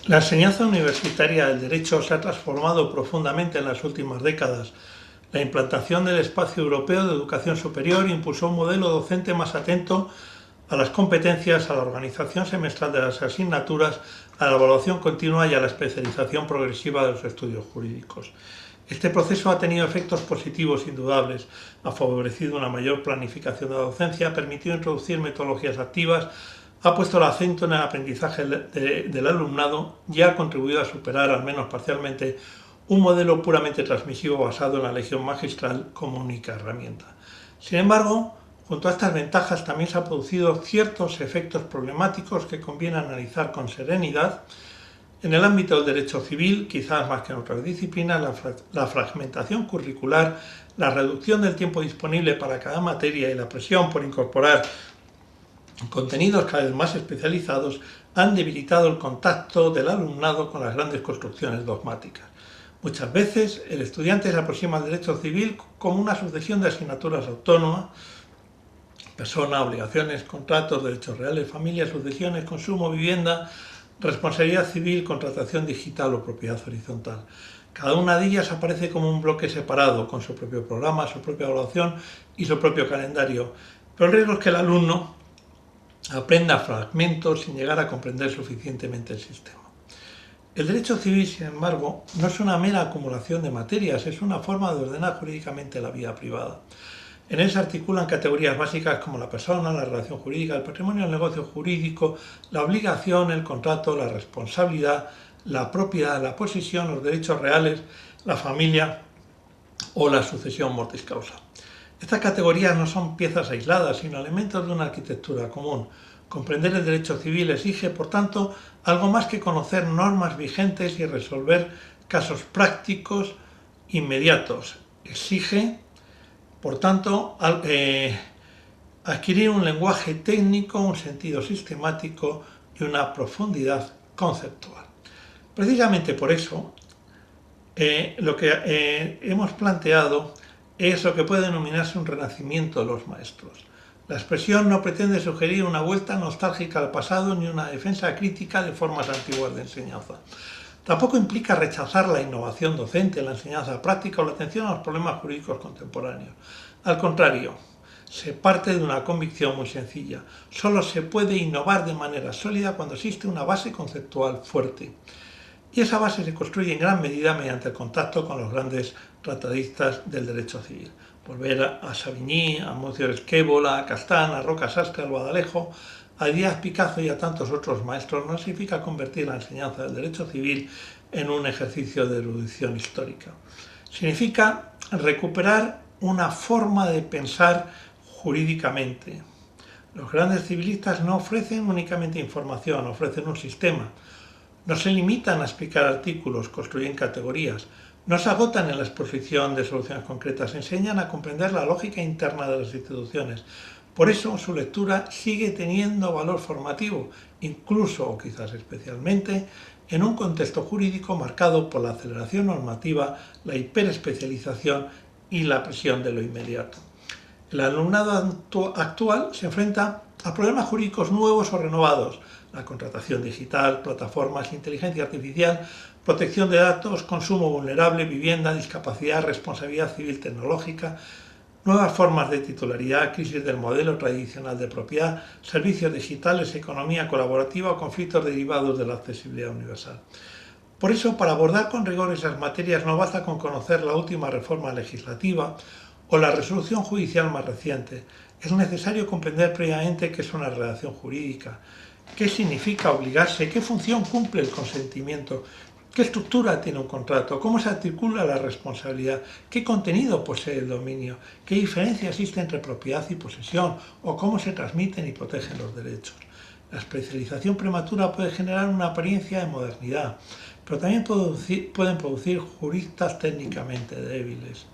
La enseñanza universitaria del derecho se ha transformado profundamente en las últimas décadas. La implantación del espacio europeo de educación superior impulsó un modelo docente más atento a las competencias, a la organización semestral de las asignaturas, a la evaluación continua y a la especialización progresiva de los estudios jurídicos. Este proceso ha tenido efectos positivos indudables, ha favorecido una mayor planificación de la docencia, ha permitido introducir metodologías activas, ha puesto el acento en el aprendizaje del alumnado y ha contribuido a superar, al menos parcialmente, un modelo puramente transmisivo basado en la elección magistral como única herramienta. Sin embargo, junto a estas ventajas también se han producido ciertos efectos problemáticos que conviene analizar con serenidad. En el ámbito del derecho civil, quizás más que en otras disciplinas, la fragmentación curricular, la reducción del tiempo disponible para cada materia y la presión por incorporar contenidos cada vez más especializados han debilitado el contacto del alumnado con las grandes construcciones dogmáticas. Muchas veces el estudiante se aproxima al derecho civil como una sucesión de asignaturas autónomas: persona, obligaciones, contratos, derechos reales, familia, sucesiones, consumo, vivienda, responsabilidad civil, contratación digital o propiedad horizontal. Cada una de ellas aparece como un bloque separado, con su propio programa, su propia evaluación y su propio calendario. Pero el riesgo es que el alumno aprenda fragmentos sin llegar a comprender suficientemente el sistema. El derecho civil, sin embargo, no es una mera acumulación de materias, es una forma de ordenar jurídicamente la vida privada. En él se articulan categorías básicas como la persona, la relación jurídica, el patrimonio, el negocio jurídico, la obligación, el contrato, la responsabilidad, la propiedad, la posesión, los derechos reales, la familia o la sucesión mortis causa. Estas categorías no son piezas aisladas, sino elementos de una arquitectura común. Comprender el derecho civil exige, por tanto, algo más que conocer normas vigentes y resolver casos prácticos inmediatos. Exige, por tanto, adquirir un lenguaje técnico, un sentido sistemático y una profundidad conceptual. Precisamente por eso, lo que hemos planteado es lo que puede denominarse un renacimiento de los maestros. La expresión no pretende sugerir una vuelta nostálgica al pasado ni una defensa crítica de formas antiguas de enseñanza. Tampoco implica rechazar la innovación docente, la enseñanza práctica o la atención a los problemas jurídicos contemporáneos. Al contrario, se parte de una convicción muy sencilla. Solo se puede innovar de manera sólida cuando existe una base conceptual fuerte. Y esa base se construye en gran medida mediante el contacto con los grandes tratadistas del derecho civil. Volver a Savigny, a Moncio Esquébola, a Castán, a Roca Sastre, a Guadalejo, a Díaz Picazo y a tantos otros maestros no significa convertir la enseñanza del derecho civil en un ejercicio de erudición histórica. Significa recuperar una forma de pensar jurídicamente. Los grandes civilistas no ofrecen únicamente información, ofrecen un sistema. No se limitan a explicar artículos, construyen categorías. No se agotan en la exposición de soluciones concretas, enseñan a comprender la lógica interna de las instituciones. Por eso su lectura sigue teniendo valor formativo, incluso o quizás especialmente en un contexto jurídico marcado por la aceleración normativa, la hiperespecialización y la presión de lo inmediato. El alumnado actual se enfrenta a problemas jurídicos nuevos o renovados: la contratación digital, plataformas, inteligencia artificial, protección de datos, consumo vulnerable, vivienda, discapacidad, responsabilidad civil tecnológica, nuevas formas de titularidad, crisis del modelo tradicional de propiedad, servicios digitales, economía colaborativa o conflictos derivados de la accesibilidad universal. Por eso, para abordar con rigor esas materias no basta con conocer la última reforma legislativa o la resolución judicial más reciente. Es necesario comprender previamente qué es una relación jurídica, qué significa obligarse, qué función cumple el consentimiento, qué estructura tiene un contrato, cómo se articula la responsabilidad, qué contenido posee el dominio, qué diferencia existe entre propiedad y posesión, o cómo se transmiten y protegen los derechos. La especialización prematura puede generar una apariencia de modernidad, pero también pueden producir juristas técnicamente débiles.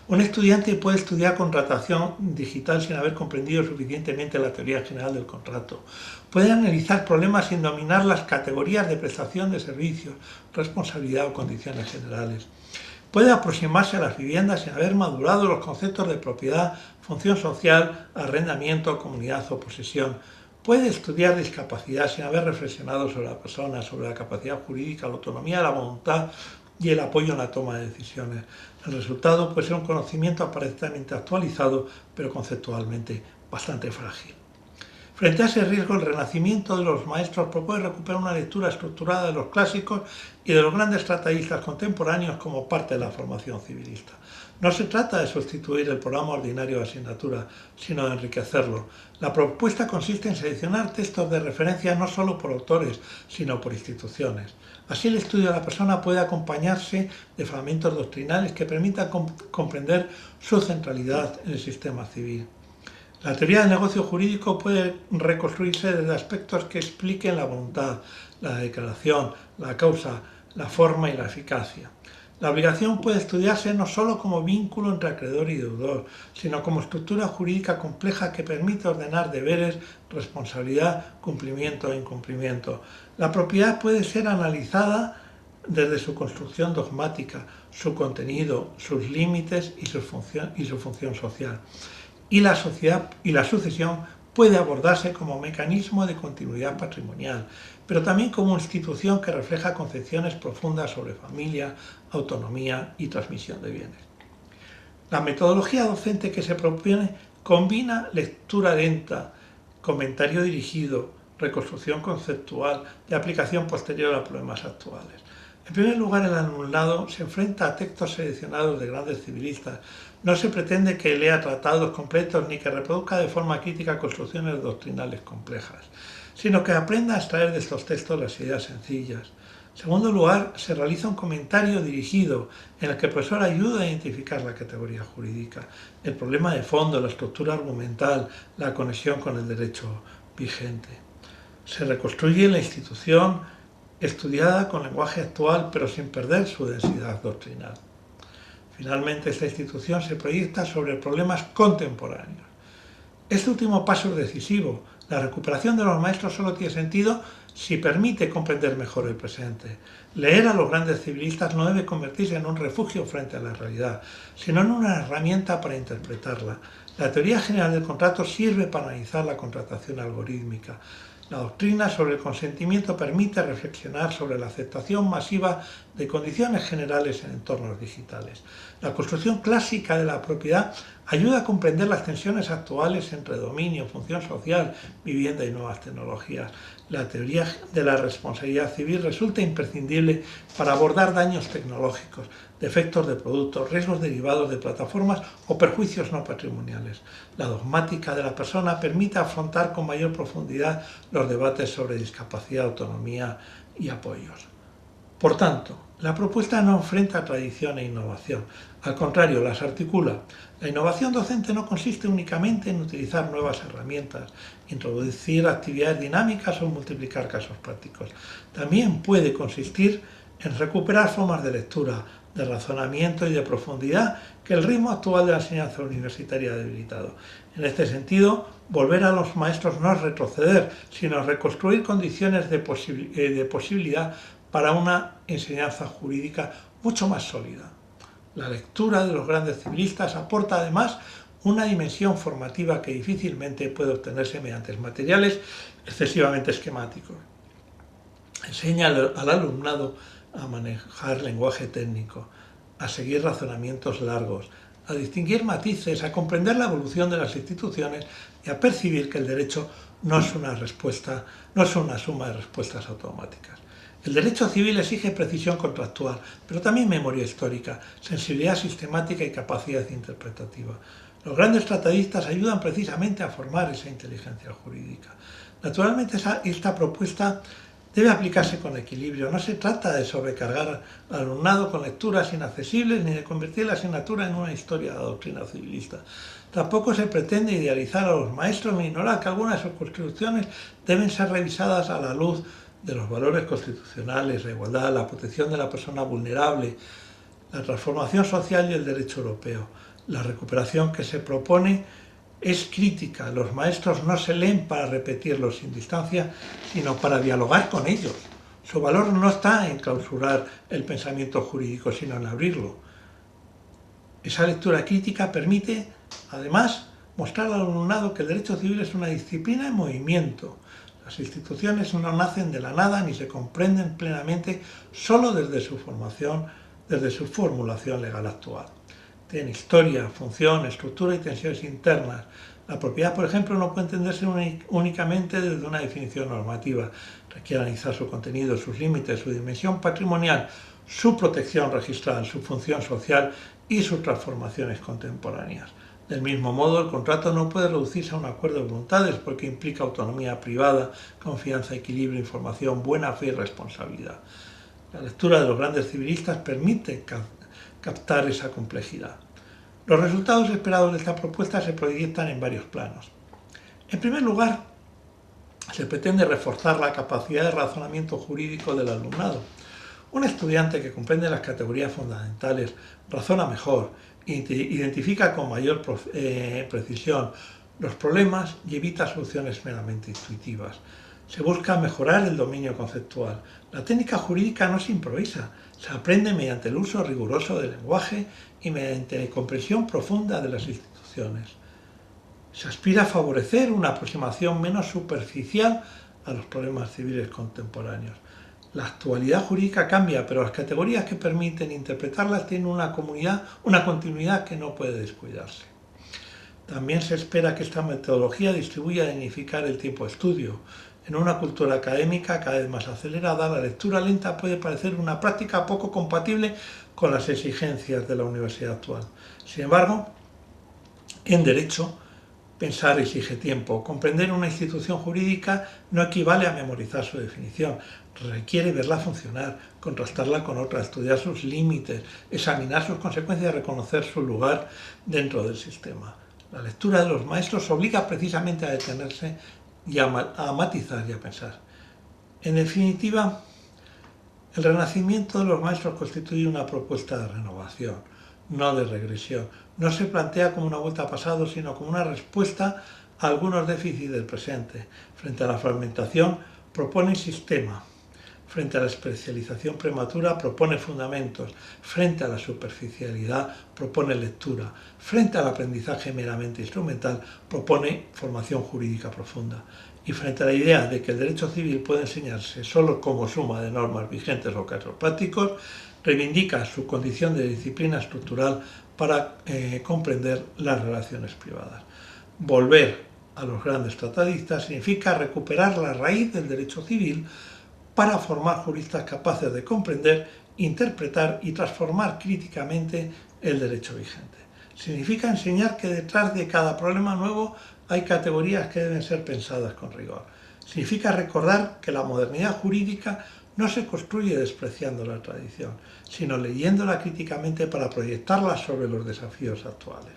Un estudiante puede estudiar contratación digital sin haber comprendido suficientemente la teoría general del contrato. Puede analizar problemas sin dominar las categorías de prestación de servicios, responsabilidad o condiciones generales. Puede aproximarse a las viviendas sin haber madurado los conceptos de propiedad, función social, arrendamiento, comunidad o posesión. puede estudiar discapacidad sin haber reflexionado sobre la persona, sobre la capacidad jurídica, la autonomía, la voluntad y el apoyo en la toma de decisiones. El resultado puede ser un conocimiento aparentemente actualizado, pero conceptualmente bastante frágil. Frente a ese riesgo, el renacimiento de los maestros propone recuperar una lectura estructurada de los clásicos y de los grandes trataístas contemporáneos como parte de la formación civilista. No se trata de sustituir el programa ordinario de asignatura, sino de enriquecerlo. La propuesta consiste en seleccionar textos de referencia no solo por autores, sino por instituciones. Así el estudio de la persona puede acompañarse de fragmentos doctrinales que permitan comprender su centralidad en el sistema civil. La teoría del negocio jurídico puede reconstruirse desde aspectos que expliquen la voluntad, la declaración, la causa, la forma y la eficacia. La obligación puede estudiarse no solo como vínculo entre acreedor y deudor, sino como estructura jurídica compleja que permite ordenar deberes, responsabilidad, cumplimiento e incumplimiento. La propiedad puede ser analizada desde su construcción dogmática, su contenido, sus límites y su función social. Y la sociedad y la sucesión puede abordarse como mecanismo de continuidad patrimonial, pero también como institución que refleja concepciones profundas sobre familia, autonomía y transmisión de bienes. La metodología docente que se propone combina lectura lenta, comentario dirigido, reconstrucción conceptual y aplicación posterior a problemas actuales. En primer lugar, el alumnado se enfrenta a textos seleccionados de grandes civilistas. No se pretende que lea tratados completos ni que reproduzca de forma crítica construcciones doctrinales complejas, sino que aprenda a extraer de estos textos las ideas sencillas. En segundo lugar, se realiza un comentario dirigido en el que el profesor ayuda a identificar la categoría jurídica, el problema de fondo, la estructura argumental, la conexión con el derecho vigente. Se reconstruye la institución estudiada con lenguaje actual, pero sin perder su densidad doctrinal. Finalmente, esta institución se proyecta sobre problemas contemporáneos. Este último paso es decisivo. La recuperación de los maestros solo tiene sentido si permite comprender mejor el presente. Leer a los grandes civilistas no debe convertirse en un refugio frente a la realidad, sino en una herramienta para interpretarla. La teoría general del contrato sirve para analizar la contratación algorítmica. La doctrina sobre el consentimiento permite reflexionar sobre la aceptación masiva de condiciones generales en entornos digitales. La construcción clásica de la propiedad ayuda a comprender las tensiones actuales entre dominio, función social, vivienda y nuevas tecnologías. La teoría de la responsabilidad civil resulta imprescindible para abordar daños tecnológicos, defectos de productos, riesgos derivados de plataformas o perjuicios no patrimoniales. La dogmática de la persona permite afrontar con mayor profundidad los debates sobre discapacidad, autonomía y apoyos. Por tanto, la propuesta no enfrenta tradición e innovación, al contrario, las articula. La innovación docente no consiste únicamente en utilizar nuevas herramientas, introducir actividades dinámicas o multiplicar casos prácticos. También puede consistir en recuperar formas de lectura, de razonamiento y de profundidad que el ritmo actual de la enseñanza universitaria ha debilitado. En este sentido, volver a los maestros no es retroceder, sino reconstruir condiciones de posibilidad para una enseñanza jurídica mucho más sólida. La lectura de los grandes civilistas aporta además una dimensión formativa que difícilmente puede obtenerse mediante materiales excesivamente esquemáticos. Enseña al alumnado a manejar lenguaje técnico, a seguir razonamientos largos, a distinguir matices, a comprender la evolución de las instituciones y a percibir que el derecho no es una suma de respuestas automáticas. El derecho civil exige precisión contractual, pero también memoria histórica, sensibilidad sistemática y capacidad interpretativa. Los grandes tratadistas ayudan precisamente a formar esa inteligencia jurídica. Naturalmente, esta propuesta debe aplicarse con equilibrio. No se trata de sobrecargar al alumnado con lecturas inaccesibles ni de convertir la asignatura en una historia de la doctrina civilista. Tampoco se pretende idealizar a los maestros ni ignorar que algunas de sus construcciones deben ser revisadas a la luz de los valores constitucionales, la igualdad, la protección de la persona vulnerable, la transformación social y el derecho europeo. La recuperación que se propone es crítica. Los maestros no se leen para repetirlos sin distancia, sino para dialogar con ellos. Su valor no está en clausurar el pensamiento jurídico, sino en abrirlo. Esa lectura crítica permite, además, mostrar al alumnado que el derecho civil es una disciplina en movimiento. Las instituciones no nacen de la nada ni se comprenden plenamente solo desde su formación, desde su formulación legal actual. Tienen historia, función, estructura y tensiones internas. La propiedad, por ejemplo, no puede entenderse únicamente desde una definición normativa. Requiere analizar su contenido, sus límites, su dimensión patrimonial, su protección registral, su función social y sus transformaciones contemporáneas. Del mismo modo, el contrato no puede reducirse a un acuerdo de voluntades porque implica autonomía privada, confianza, equilibrio, información, buena fe y responsabilidad. La lectura de los grandes civilistas permite captar esa complejidad. Los resultados esperados de esta propuesta se proyectan en varios planos. En primer lugar, se pretende reforzar la capacidad de razonamiento jurídico del alumnado. Un estudiante que comprende las categorías fundamentales razona mejor, identifica con mayor precisión los problemas y evita soluciones meramente intuitivas. Se busca mejorar el dominio conceptual. La técnica jurídica no se improvisa, se aprende mediante el uso riguroso del lenguaje y mediante la comprensión profunda de las instituciones. Se aspira a favorecer una aproximación menos superficial a los problemas civiles contemporáneos. La actualidad jurídica cambia, pero las categorías que permiten interpretarlas tienen una continuidad que no puede descuidarse. También se espera que esta metodología distribuya y dignificar el tiempo de estudio. En una cultura académica cada vez más acelerada, la lectura lenta puede parecer una práctica poco compatible con las exigencias de la universidad actual. Sin embargo, en derecho, pensar exige tiempo. Comprender una institución jurídica no equivale a memorizar su definición. Requiere verla funcionar, contrastarla con otra, estudiar sus límites, examinar sus consecuencias y reconocer su lugar dentro del sistema. La lectura de los maestros obliga precisamente a detenerse y a matizar y a pensar. En definitiva, el renacimiento de los maestros constituye una propuesta de renovación, no de regresión. No se plantea como una vuelta al pasado, sino como una respuesta a algunos déficits del presente. Frente a la fragmentación, propone sistema. Frente a la especialización prematura, propone fundamentos. Frente a la superficialidad, propone lectura. Frente al aprendizaje meramente instrumental, propone formación jurídica profunda. Y frente a la idea de que el derecho civil puede enseñarse solo como suma de normas vigentes o casos prácticos, reivindica su condición de disciplina estructural para comprender las relaciones privadas. Volver a los grandes tratadistas significa recuperar la raíz del derecho civil para formar juristas capaces de comprender, interpretar y transformar críticamente el derecho vigente. Significa enseñar que detrás de cada problema nuevo hay categorías que deben ser pensadas con rigor. Significa recordar que la modernidad jurídica no se construye despreciando la tradición, sino leyéndola críticamente para proyectarla sobre los desafíos actuales.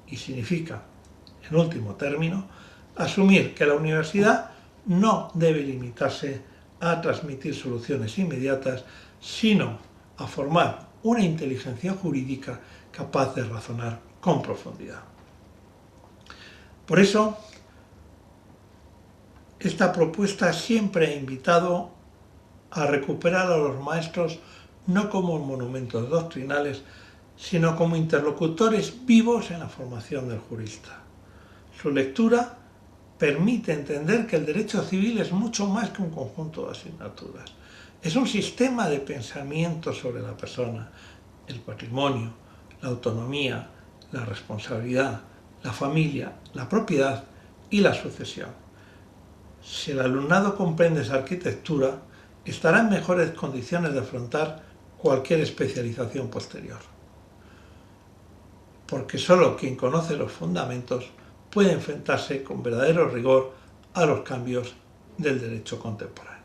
Y significa, en último término, asumir que la universidad no debe limitarse a transmitir soluciones inmediatas, sino a formar una inteligencia jurídica capaz de razonar con profundidad. Por eso, esta propuesta siempre ha invitado a recuperar a los maestros no como monumentos doctrinales, sino como interlocutores vivos en la formación del jurista. Su lectura permite entender que el derecho civil es mucho más que un conjunto de asignaturas. Es un sistema de pensamiento sobre la persona, el patrimonio, la autonomía, la responsabilidad, la familia, la propiedad y la sucesión. Si el alumnado comprende esa arquitectura, estará en mejores condiciones de afrontar cualquier especialización posterior. Porque solo quien conoce los fundamentos puede enfrentarse con verdadero rigor a los cambios del derecho contemporáneo.